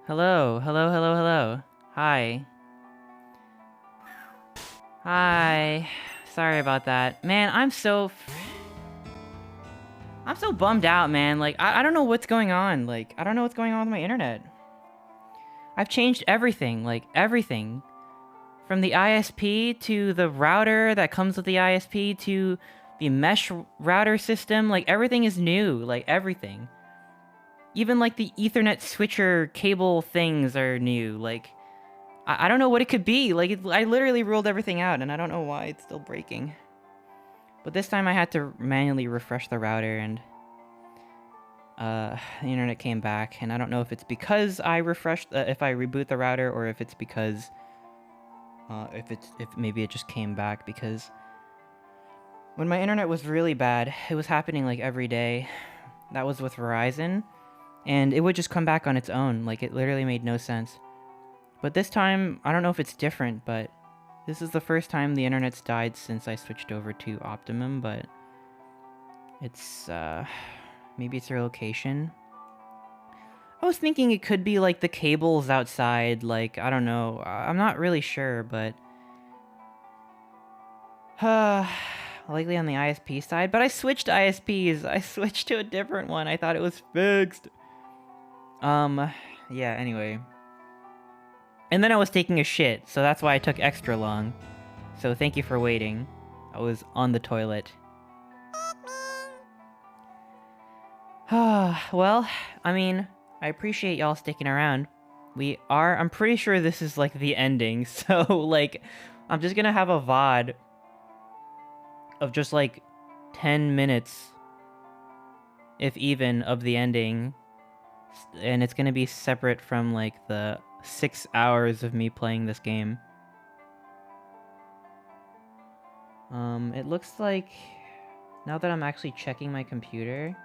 Hello, hello, hello, hello. Hi. Hi. Sorry about that. Man, I'm so bummed out, man. Like, I don't know what's going on. Like, I don't know what's going on with my internet. I've changed everything, like, everything. From the ISP to the router that comes with the ISP to the mesh router system. Like, everything is new. Like, everything. Even, like, the Ethernet switcher cable things are new. Like, I don't know what it could be. Like, I literally ruled everything out, and I don't know why it's still breaking. But this time I had to manually refresh the router, and the internet came back. And I don't know if it's because I refreshed, if I reboot the router, or if it's because, if maybe it just came back because when my internet was really bad, it was happening like every day. That was with Verizon, and it would just come back on its own. Like, it literally made no sense. But this time, I don't know if it's different, but this is the first time the internet's died since I switched over to Optimum, but it's, maybe it's their location. I was thinking it could be, like, the cables outside, like, I don't know. I'm not really sure, but likely on the ISP side, but I switched ISPs. I switched to a different one. I thought it was fixed. Yeah, anyway. And then I was taking a shit, so that's why I took extra long. So thank you for waiting. I was on the toilet. Well, I mean, I appreciate y'all sticking around. I'm pretty sure this is, like, the ending, so, like, I'm just gonna have a VOD of just, like, 10 minutes, if even, of the ending. And it's gonna be separate from, like, the 6 hours of me playing this game. It looks like, now that I'm actually checking my computer,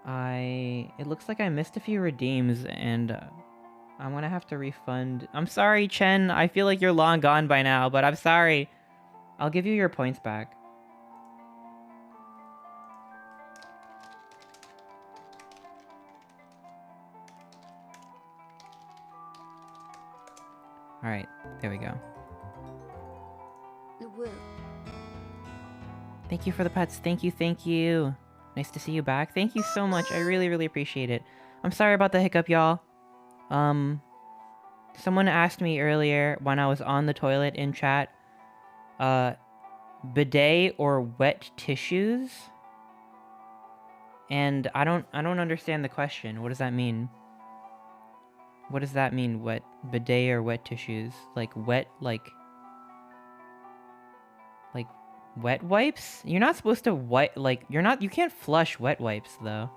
it looks like I missed a few redeems, and I'm gonna have to refund. I'm sorry, Chen. I feel like you're long gone by now, but I'm sorry. I'll give you your points back. Alright, there we go. Thank you for the pets. Thank you, thank you. Nice to see you back. Thank you so much. I really, really appreciate it. I'm sorry about the hiccup, y'all. Someone asked me earlier when I was on the toilet in chat, bidet or wet tissues? And I don't understand the question. What does that mean? What does that mean? Wet bidet or wet tissues? Like wet, like wet wipes? You're not supposed to you can't flush wet wipes though.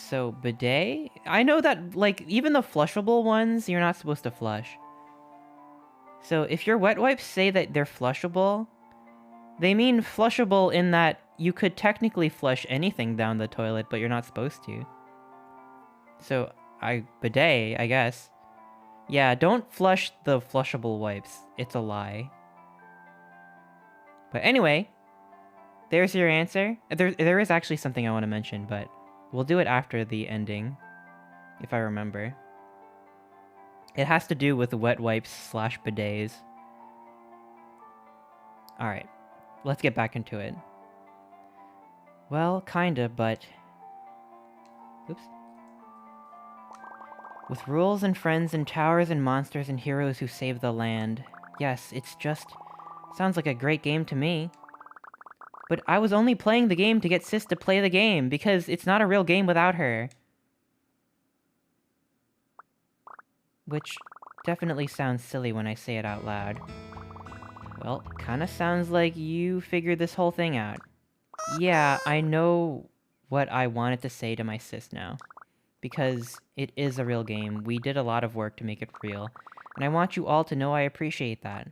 So, bidet? I know that, like, even the flushable ones, you're not supposed to flush. So, if your wet wipes say that they're flushable, they mean flushable in that you could technically flush anything down the toilet, but you're not supposed to. So, bidet, I guess. Yeah, don't flush the flushable wipes. It's a lie. But anyway, there's your answer. There is actually something I want to mention, but we'll do it after the ending, if I remember. It has to do with wet wipes / bidets. Alright, let's get back into it. Well, kinda, but... Oops. With rules and friends and towers and monsters and heroes who save the land. Yes, it's just... sounds like a great game to me. But I was only playing the game to get Sis to play the game, because it's not a real game without her. Which definitely sounds silly when I say it out loud. Well, kinda sounds like you figured this whole thing out. Yeah, I know what I wanted to say to my sis now. Because it is a real game. We did a lot of work to make it real. And I want you all to know I appreciate that.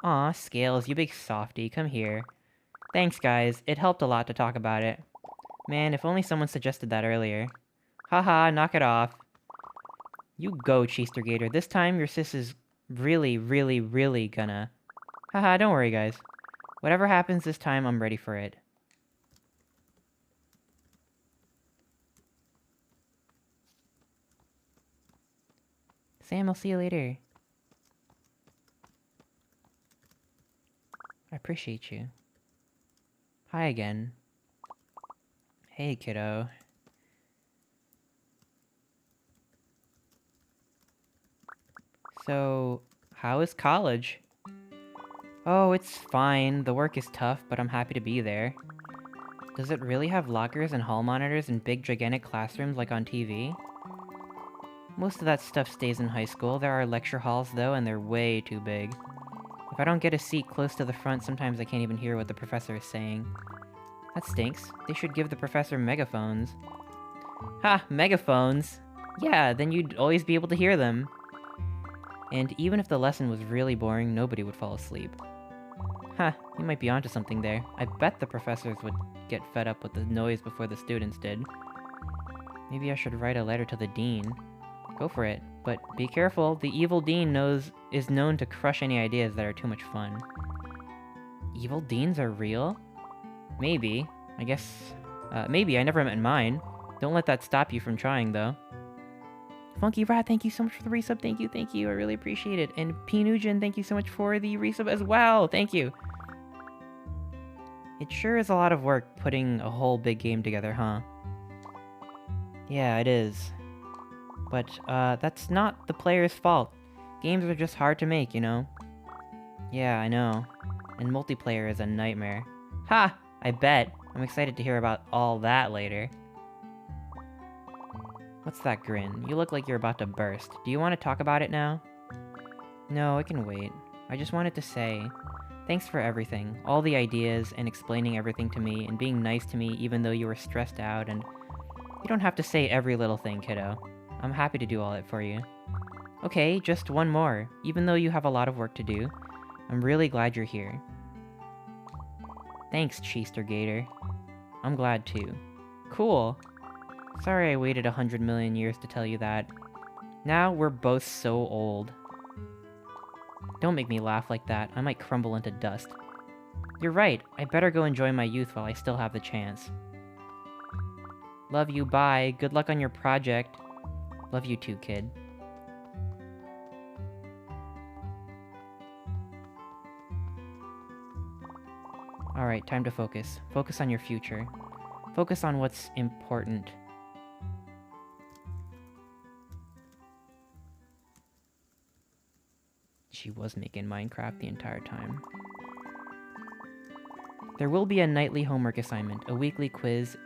Aw, Scales, you big softy, come here. Thanks, guys. It helped a lot to talk about it. Man, if only someone suggested that earlier. Haha, knock it off. You go, Cheester Gator. This time, your sis is really, really, really gonna... Haha, don't worry, guys. Whatever happens this time, I'm ready for it. Sam, I'll see you later. I appreciate you. Hi again. Hey, kiddo. So, how is college? Oh, it's fine. The work is tough, but I'm happy to be there. Does it really have lockers and hall monitors and big gigantic classrooms like on TV? Most of that stuff stays in high school. There are lecture halls though, and they're way too big. If I don't get a seat close to the front, sometimes I can't even hear what the professor is saying. That stinks. They should give the professor megaphones. Ha! Megaphones! Yeah, then you'd always be able to hear them. And even if the lesson was really boring, nobody would fall asleep. Huh, you might be onto something there. I bet the professors would get fed up with the noise before the students did. Maybe I should write a letter to the dean. Go for it, but be careful. The evil dean is known to crush any ideas that are too much fun. Evil deans are real? Maybe. I guess... maybe. I never met mine. Don't let that stop you from trying, though. Funky Rat, thank you so much for the resub. Thank you. I really appreciate it. And P. Nugent, thank you so much for the resub as well. Thank you. It sure is a lot of work putting a whole big game together, huh? Yeah, it is. But, that's not the player's fault. Games are just hard to make, you know? Yeah, I know. And multiplayer is a nightmare. Ha! I bet. I'm excited to hear about all that later. What's that grin? You look like you're about to burst. Do you want to talk about it now? No, I can wait. I just wanted to say, thanks for everything. All the ideas, and explaining everything to me, and being nice to me even though you were stressed out, and... You don't have to say every little thing, kiddo. I'm happy to do all it for you. Okay, just one more. Even though you have a lot of work to do, I'm really glad you're here. Thanks, Cheester Gator. I'm glad too. Cool. Sorry I waited 100 million years to tell you that. Now we're both so old. Don't make me laugh like that. I might crumble into dust. You're right. I better go enjoy my youth while I still have the chance. Love you, bye. Good luck on your project. Love you too, kid. Alright, time to focus. Focus on your future. Focus on what's important. She was making Minecraft the entire time. There will be a nightly homework assignment, a weekly quiz,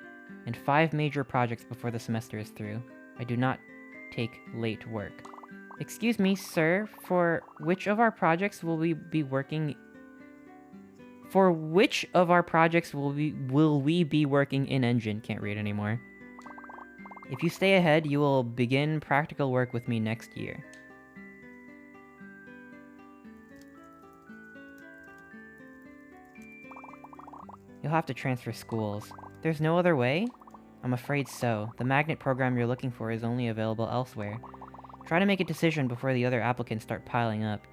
and 5 major projects before the semester is through. I do not take late work. Excuse me, sir, for which of our projects will we be working... For which of our projects will we be working in engine? Can't read anymore. If you stay ahead, you will begin practical work with me next year. You'll have to transfer schools. There's no other way? I'm afraid so. The magnet program you're looking for is only available elsewhere. Try to make a decision before the other applicants start piling up.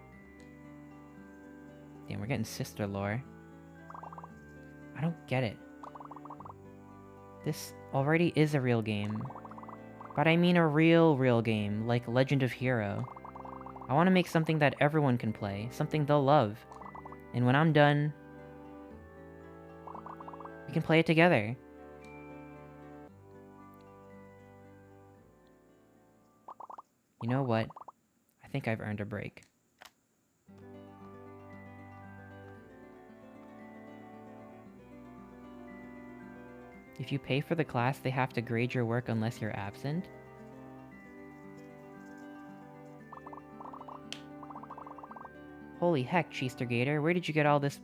Damn, we're getting sister lore. I don't get it. This already is a real game. But I mean a real game, like Legend of Hero. I want to make something that everyone can play, something they'll love. And when I'm done, we can play it together. You know what? I think I've earned a break. If you pay for the class, they have to grade your work unless you're absent? Holy heck, Cheester Gator, where did you get all this...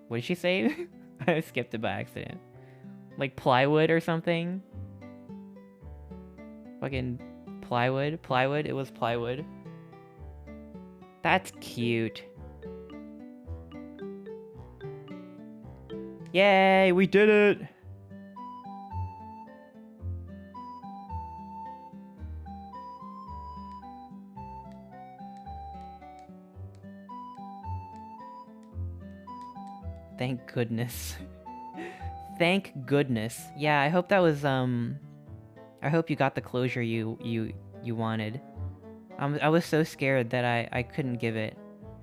What did she say? I skipped it by accident. Like plywood or something? Fucking plywood? Plywood? It was plywood. That's cute. Yay, we did it! Thank goodness. Thank goodness. Yeah, I hope that was, I hope you got the closure you wanted. I was so scared that I couldn't give it.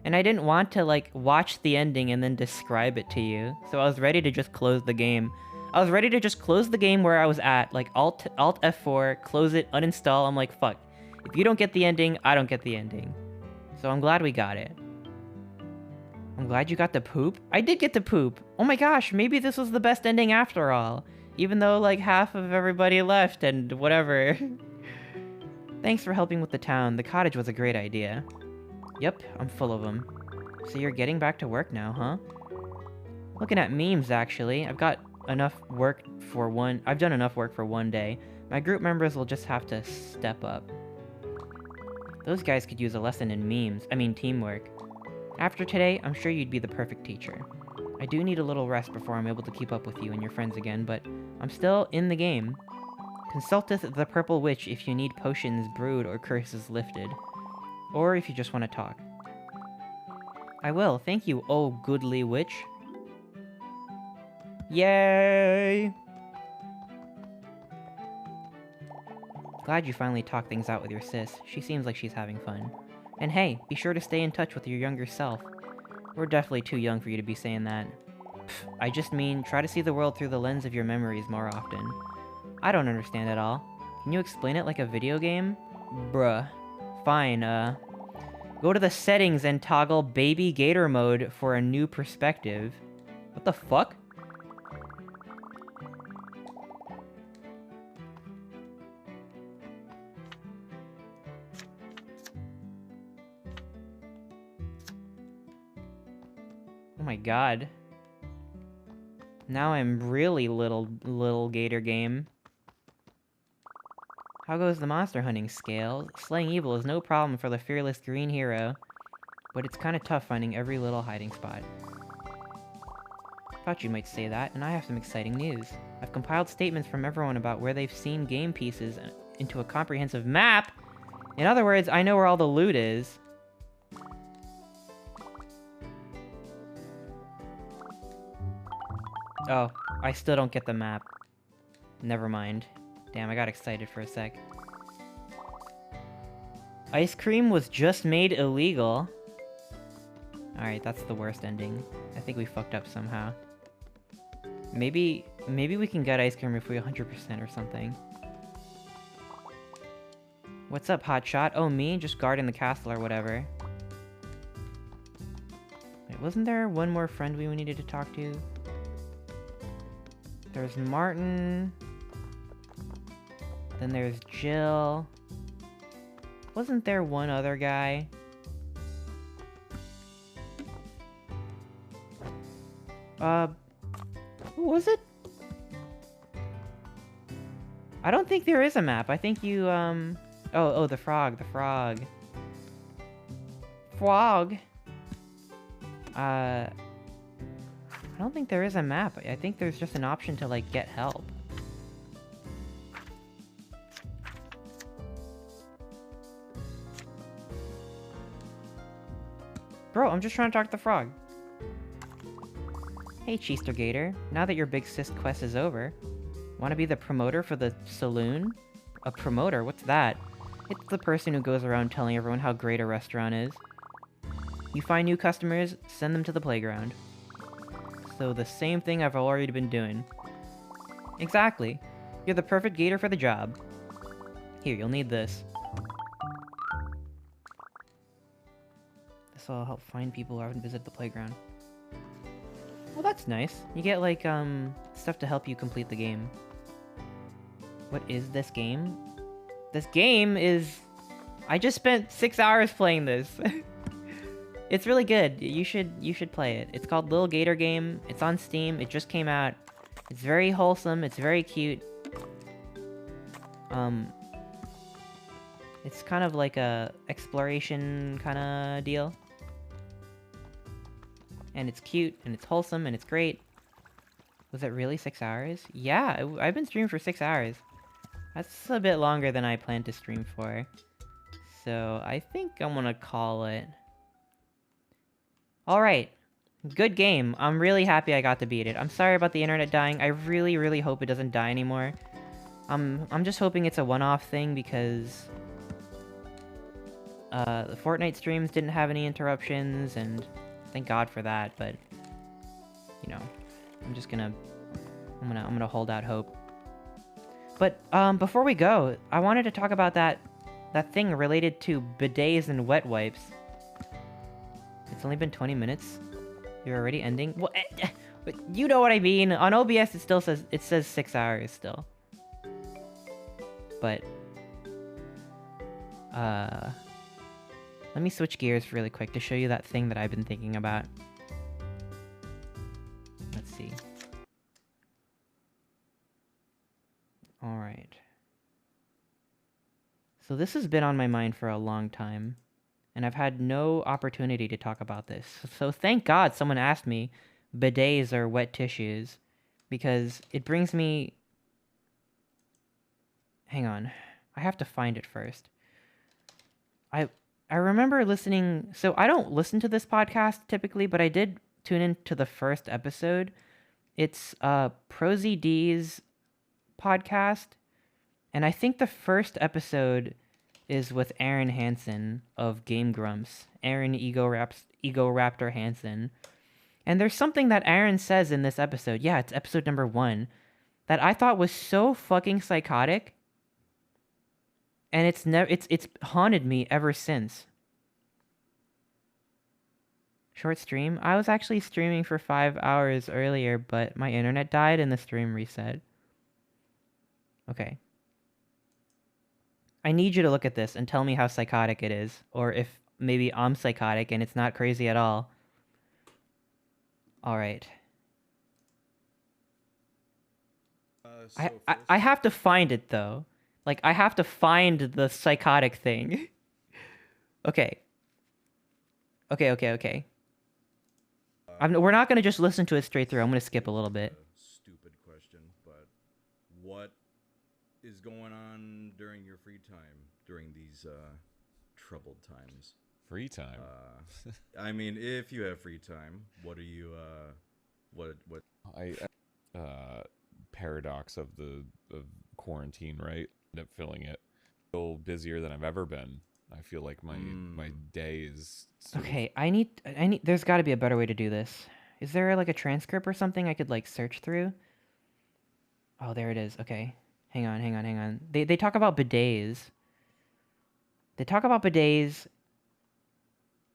And I didn't want to, like, watch the ending and then describe it to you. So I was ready to just close the game. I was ready to just close the game where I was at. Like, Alt F4, close it, uninstall. I'm like, fuck. If you don't get the ending, I don't get the ending. So I'm glad we got it. I'm glad you got the poop. I did get the poop. Oh my gosh, maybe this was the best ending after all. Even though, like, half of everybody left and whatever. Thanks for helping with the town. The cottage was a great idea. Yep, I'm full of them. So you're getting back to work now, huh? Looking at memes, actually. I've got enough work for one... I've done enough work for one day. My group members will just have to step up. Those guys could use a lesson in memes. I mean, teamwork. After today, I'm sure you'd be the perfect teacher. I do need a little rest before I'm able to keep up with you and your friends again, but I'm still in the game. Consulteth the Purple Witch if you need potions brewed or curses lifted. Or if you just want to talk. I will, thank you, oh goodly witch. Yay! Glad you finally talked things out with your sis. She seems like she's having fun. And hey, be sure to stay in touch with your younger self. We're definitely too young for you to be saying that. Pff, I just mean, try to see the world through the lens of your memories more often. I don't understand it all. Can you explain it like a video game? Bruh. Fine, go to the settings and toggle Baby Gator mode for a new perspective. What the fuck? Oh my god. Now I'm really Lil Gator Game. How goes the monster hunting scale? Slaying evil is no problem for the fearless green hero, but it's kinda tough finding every little hiding spot. Thought you might say that, and I have some exciting news. I've compiled statements from everyone about where they've seen game pieces into a comprehensive map! In other words, I know where all the loot is. Oh, I still don't get the map. Never mind. Damn, I got excited for a sec. Ice cream was just made illegal. Alright, that's the worst ending. I think we fucked up somehow. Maybe we can get ice cream if we 100% or something. What's up, hotshot? Oh, me? Just guarding the castle or whatever. Wait, wasn't there one more friend we needed to talk to? There's Martin... Then there's Jill. Wasn't there one other guy? Who was it? I don't think there is a map. I think you, Oh, the frog, the frog. Frog! I don't think there is a map. I think there's just an option to, like, get help. Bro, I'm just trying to talk to the frog. Hey, Lil Gator. Now that your big sis quest is over, want to be the promoter for the saloon? A promoter? What's that? It's the person who goes around telling everyone how great a restaurant is. You find new customers, send them to the playground. So the same thing I've already been doing. Exactly. You're the perfect gator for the job. Here, you'll need this. This will help find people who haven't visited the playground. Well, that's nice. You get, like, stuff to help you complete the game. What is this game? This game is... I just spent 6 hours playing this. It's really good. You should play it. It's called Lil Gator Game. It's on Steam. It just came out. It's very wholesome. It's very cute. It's kind of like a exploration kind of deal. And it's cute, and it's wholesome, and it's great. Was it really 6 hours? Yeah, I've been streaming for 6 hours. That's a bit longer than I planned to stream for. So, I think I'm gonna call it. Alright. Good game. I'm really happy I got to beat it. I'm sorry about the internet dying. I really, really hope it doesn't die anymore. I'm just hoping it's a one-off thing because... the Fortnite streams didn't have any interruptions, and... Thank God for that, but... You know... I'm just gonna... I'm gonna hold out hope. But, before we go, I wanted to talk about that thing related to bidets and wet wipes. It's only been 20 minutes. You're already ending? Well, you know what I mean. On OBS, it still says 6 hours still. But let me switch gears really quick to show you that thing that I've been thinking about. Let's see. All right. So this has been on my mind for a long time. And I've had no opportunity to talk about this. So thank God someone asked me bidets or wet tissues, because it brings me... Hang on. I have to find it first. I remember listening... So I don't listen to this podcast typically, but I did tune into the first episode. It's Prosy D's podcast. And I think the first episode... is with Aaron Hansen of Game Grumps. Aaron Ego Raptor Hansen. And there's something that Aaron says in this episode. Yeah, it's episode number 1. That I thought was so fucking psychotic. And it's haunted me ever since. Short stream? I was actually streaming for 5 hours earlier, but my internet died and the stream reset. Okay. I need you to look at this and tell me how psychotic it is. Or if maybe I'm psychotic and it's not crazy at all. Alright. I have to find it, though. Like, I have to find the psychotic thing. Okay. Okay. We're not going to just listen to it straight through. I'm going to skip a little bit. Stupid question, but what is going on during your free time during these troubled times? Free time? I mean, if you have free time, what are you, what? Paradox of quarantine, right? End up feeling it. Feel busier than I've ever been. I feel like my day is... Okay, I need, there's got to be a better way to do this. Is there, like, a transcript or something I could, like, search through? Oh, there it is. Okay. Hang on. They talk about bidets.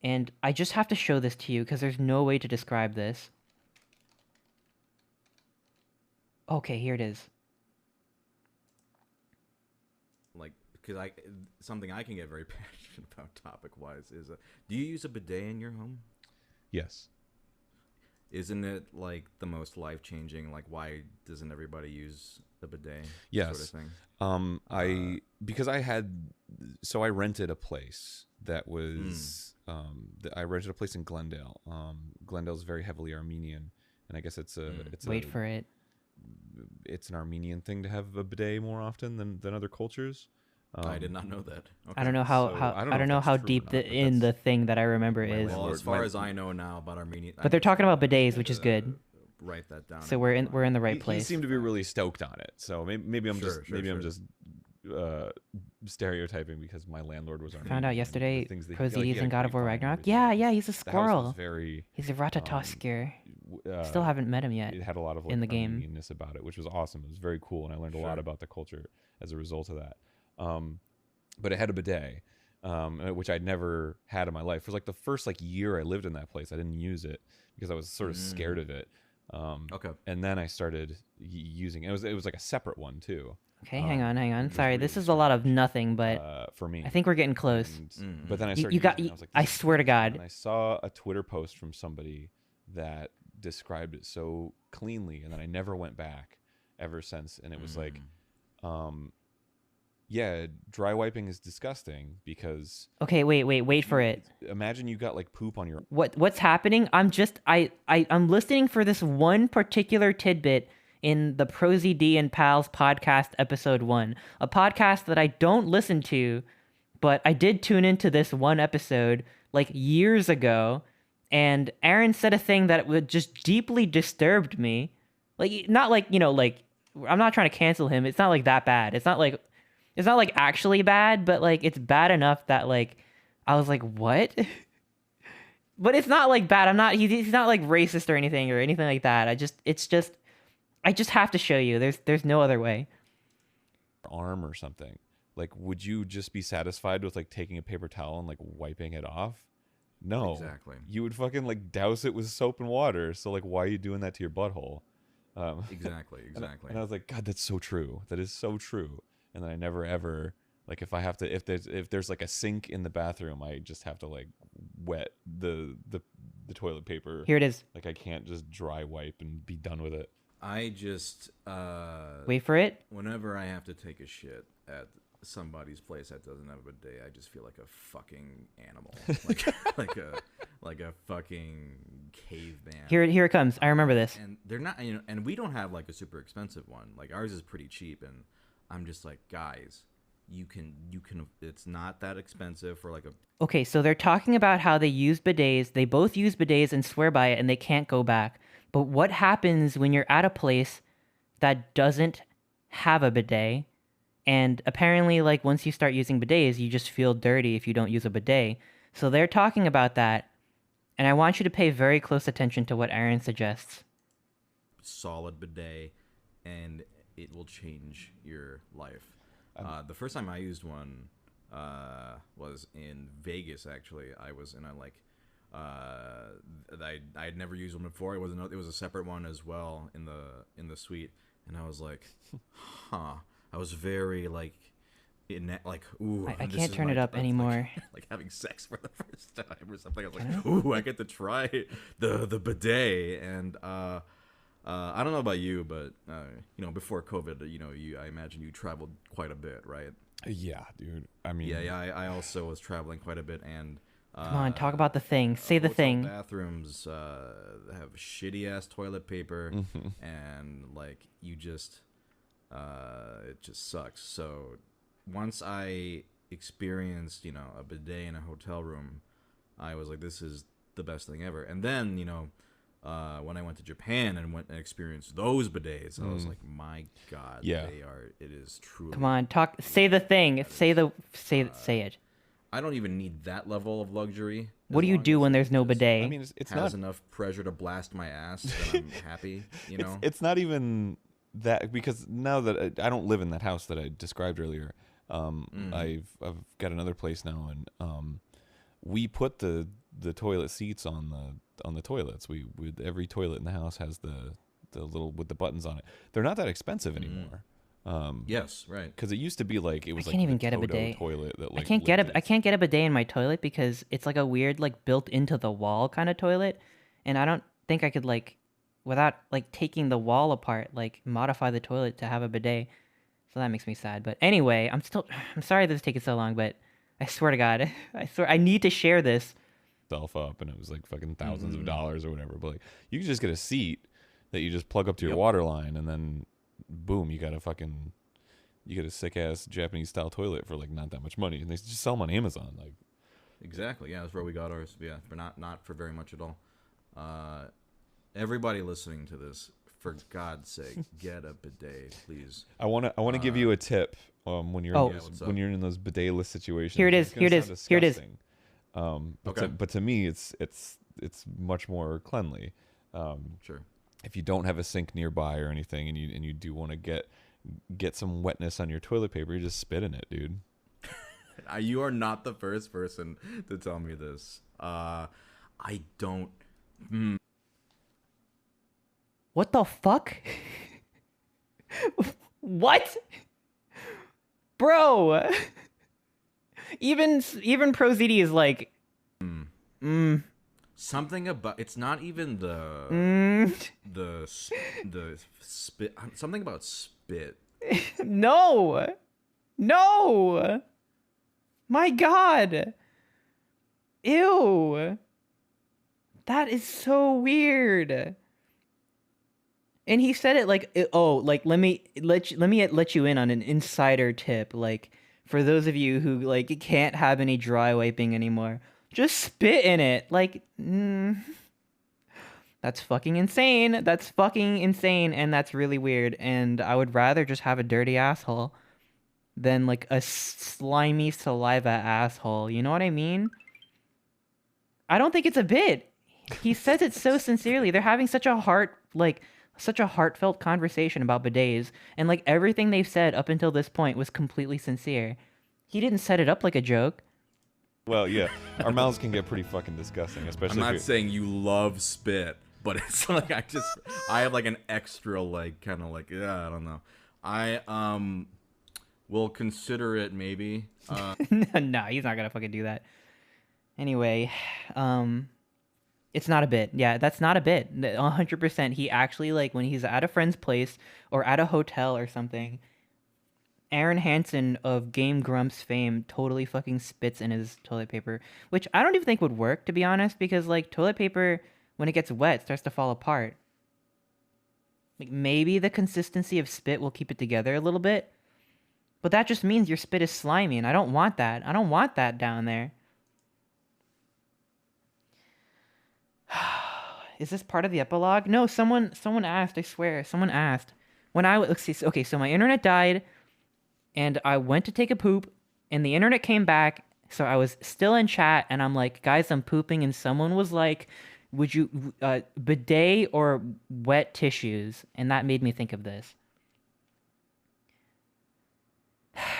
And I just have to show this to you because there's no way to describe this. Okay, here it is. Like, because something I can get very passionate about topic-wise is, do you use a bidet in your home? Yes. isn't it like the most life changing? Like, why doesn't everybody use the bidet? Yes. Sort of thing. I rented a place that was I rented a place in Glendale. Glendale's very heavily Armenian, and I guess it's for it. It's an Armenian thing to have a bidet more often than other cultures. I did not know that. Okay. I don't know I don't know how deep the thing that I remember is. Well, as far as I know now about Armenian, But they're talking about bidets, which is good. Write that down. So we're in the right place. He seemed to be really stoked on it. So maybe I'm just stereotyping because my landlord was Armenian. Found out yesterday. Proceeds in God of War Ragnarok. Yeah, he's a squirrel. Very. He's a Ratatoskir. Still haven't met him yet. It had a lot of in the game Armenian-ness about it, which was awesome. It was very cool, and I learned a lot about the culture as a result of that. But it had a bidet, which I'd never had in my life. For like the first year I lived in that place, I didn't use it because I was sort of scared of it. And then I started using it. It was like a separate one too. Okay, hang on. Sorry, this is a lot of nothing, but for me, I think we're getting close. But then I started. I was like, I swear to God. And I saw a Twitter post from somebody that described it so cleanly, and then I never went back ever since. And it was like, yeah, dry wiping is disgusting because. Okay, wait for it. Imagine you got like poop on your. What's happening? I'm listening for this one particular tidbit in the Prosy D and Pals podcast episode 1, a podcast that I don't listen to, but I did tune into this one episode like years ago, and Aaron said a thing that would just deeply disturbed me. Like, not like, I'm not trying to cancel him. It's not like that bad. It's not like actually bad, but like it's bad enough that like I was like, what? But it's not like bad. He's not like racist or anything like that. I just have to show you. There's no other way. Arm or something. Like, would you just be satisfied with like taking a paper towel and like wiping it off? No. Exactly. You would fucking like douse it with soap and water. So like, why are you doing that to your butthole? Exactly. And I was like, God, that's so true. That is so true. And then I never ever like if there's like a sink in the bathroom, I just have to like wet the toilet paper. Here it is. Like I can't just dry wipe and be done with it. I just wait for it. Whenever I have to take a shit at somebody's place that doesn't have a bidet, I just feel like a fucking animal, like a fucking caveman. Here it comes. I remember this. And they're not, and we don't have like a super expensive one. Like ours is pretty cheap, and I'm just like, guys, you can. It's not that expensive for like a. Okay, so they're talking about how they use bidets. They both use bidets and swear by it, and they can't go back. But what happens when you're at a place that doesn't have a bidet? And apparently, like, once you start using bidets, you just feel dirty if you don't use a bidet. So they're talking about that. And I want you to pay very close attention to what Aaron suggests. Solid bidet, and it will change your life. The first time I used one was in Vegas, actually. I was in a, like... I had never used one before. It was a separate one as well in the suite, and I was like, huh. I was very like, ooh. I can't turn it up anymore. Like having sex for the first time or something. I was like, ooh, I get to try the bidet, and I don't know about you, but before COVID, I imagine you traveled quite a bit, right? Yeah, dude. I mean, yeah. I also was traveling quite a bit, and. Come on, talk about the thing. Say the thing. Bathrooms have shitty ass toilet paper, and like you just, it just sucks. So once I experienced, a bidet in a hotel room, I was like, this is the best thing ever. And then, when I went to Japan and went and experienced those bidets, I was like, my God, yeah. It is truly. Come on, talk. Say the thing. Say it. I don't even need that level of luxury. What do you do when there's no bidet? I mean, it's has not enough pressure to blast my ass that I'm happy. It's not even that, because now that I don't live in that house that I described earlier. I've got another place now, and we put the toilet seats on the toilets. We every toilet in the house has the little with the buttons on it. They're not that expensive anymore. Yes, right. Because it used to be like it was I can't like even the get a Toto bidet. toilet that like I can't get a bidet in my toilet because it's like a weird like built into the wall kind of toilet, and I don't think I could like, without like taking the wall apart, like modify the toilet to have a bidet. So that makes me sad. But anyway, I'm sorry this is taking so long, but I swear to God, I swear I need to share this. Self up, and it was like fucking thousands of dollars or whatever. But like, you can just get a seat that you just plug up to your water line, and then boom, you get a sick ass Japanese style toilet for like not that much money, and they just sell them on Amazon. Like, exactly, yeah, that's where we got ours. Yeah, for not for very much at all. Everybody listening to this, for God's sake, get a bidet, please. I wanna give you a tip when you're when you're in those bidet-less situations. Here it is. But to me, it's much more cleanly. Sure. If you don't have a sink nearby or anything, and you do want to get some wetness on your toilet paper, you just spit in it, dude. You are not the first person to tell me this. I don't. What the fuck? What? Bro. Even ProZD is like Something about it's not even the spit. Something about spit. No. My God. Ew. That is so weird. And he said it like, let me let you in on an insider tip. Like, for those of you who like can't have any dry wiping anymore, just spit in it. Like, that's fucking insane. And that's really weird. And I would rather just have a dirty asshole than like a slimy saliva asshole. You know what I mean? I don't think it's a bit. He says it so sincerely. They're having such a heartfelt conversation about bidets, and like everything they've said up until this point was completely sincere. He didn't set it up like a joke. Well, yeah, our mouths can get pretty fucking disgusting, especially. I'm not saying you love spit, but it's like I have like an extra like kind of like I don't know. I will consider it maybe. No, he's not gonna fucking do that. Anyway, it's not a bit. Yeah, that's not a bit. 100%. He actually, like, when he's at a friend's place or at a hotel or something, Aaron Hansen of Game Grumps fame totally fucking spits in his toilet paper, which I don't even think would work, to be honest, because, like, toilet paper, when it gets wet, starts to fall apart. Like, maybe the consistency of spit will keep it together a little bit, but that just means your spit is slimy, and I don't want that. I don't want that down there. Is this part of the epilogue? No, someone asked, I swear. Someone asked. Okay, so my internet died, and I went to take a poop, and the internet came back, so I was still in chat, and I'm like, guys, I'm pooping, and someone was like, would you, bidet or wet tissues? And that made me think of this.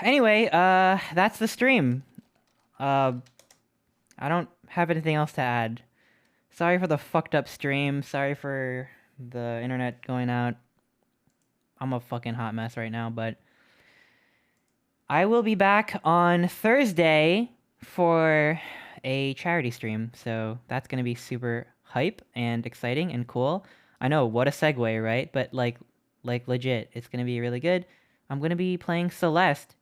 Anyway, that's the stream. I don't have anything else to add. Sorry for the fucked up stream. Sorry for the internet going out. I'm a fucking hot mess right now, but I will be back on Thursday for a charity stream. So that's going to be super hype and exciting and cool. I know, what a segue, right? But like legit, it's going to be really good. I'm going to be playing Celeste,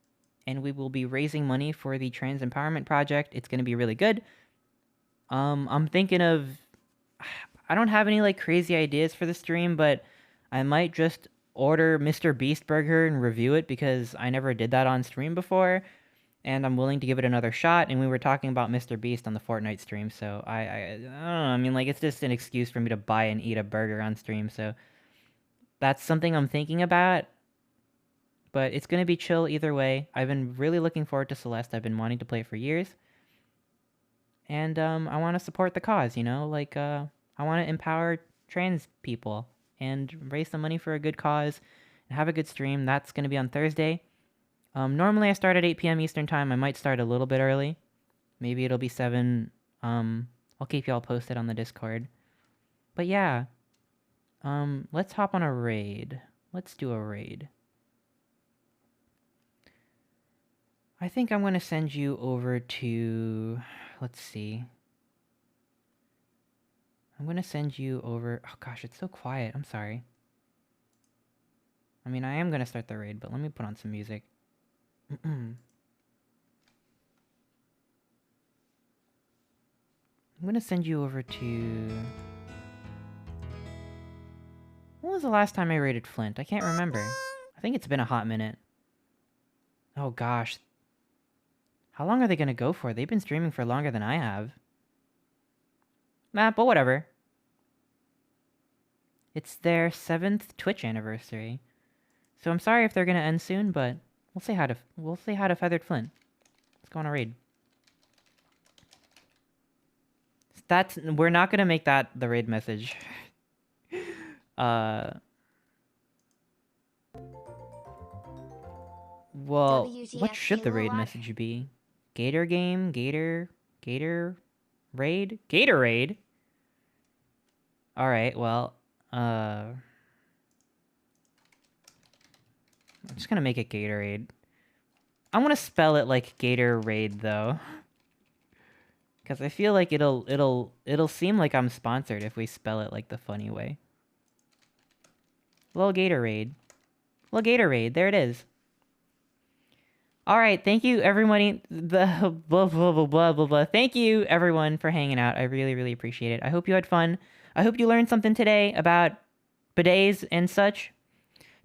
and we will be raising money for the Trans Empowerment Project. It's going to be really good. I'm thinking of, I don't have any like crazy ideas for the stream, but I might just order Mr. Beast Burger and review it because I never did that on stream before, and I'm willing to give it another shot. And we were talking about Mr. Beast on the Fortnite stream, so I don't know. I mean, like, it's just an excuse for me to buy and eat a burger on stream, so that's something I'm thinking about. But it's gonna be chill either way. I've been really looking forward to Celeste. I've been wanting to play it for years. And I want to support the cause, you know? Like, I want to empower trans people and raise some money for a good cause and have a good stream. That's going to be on Thursday. Normally I start at 8 p.m. Eastern Time. I might start a little bit early. Maybe it'll be 7. I'll keep y'all posted on the Discord. But yeah, let's hop on a raid. Let's do a raid. I think I'm going to send you over to... Let's see. I'm gonna send you over. Oh gosh, it's so quiet. I'm sorry. I mean, I am gonna start the raid, but let me put on some music. I'm gonna send you over to... When was the last time I raided Flint? I can't remember. I think it's been a hot minute. Oh gosh. How long are they gonna go for? They've been streaming for longer than I have. Nah, but whatever. It's their 7th Twitch anniversary. So I'm sorry if they're gonna end soon, but we'll say hi to Feathered Flint. Let's go on a raid. We're not gonna make that the raid message. Well, what should the raid message be? Gator Game, Gator Raid? Gator Raid? Alright, well, I'm just gonna make it Gatorade. I want to spell it like Gator Raid though. Cause I feel like it'll seem like I'm sponsored if we spell it like the funny way. Lil Gator Raid. Lil Gator Raid, there it is. Alright, thank you everybody. The blah blah blah blah blah blah. Thank you everyone for hanging out. I really, really appreciate it. I hope you had fun. I hope you learned something today about bidets and such.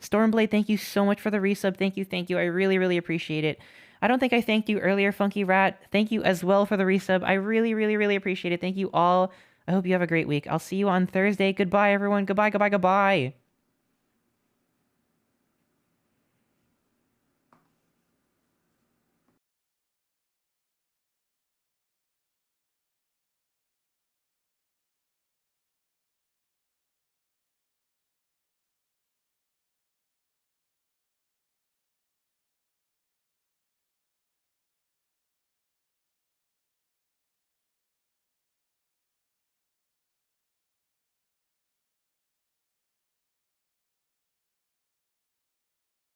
Stormblade, thank you so much for the resub. Thank you. I really, really appreciate it. I don't think I thanked you earlier, Funky Rat. Thank you as well for the resub. I really, really, really appreciate it. Thank you all. I hope you have a great week. I'll see you on Thursday. Goodbye, everyone. Goodbye.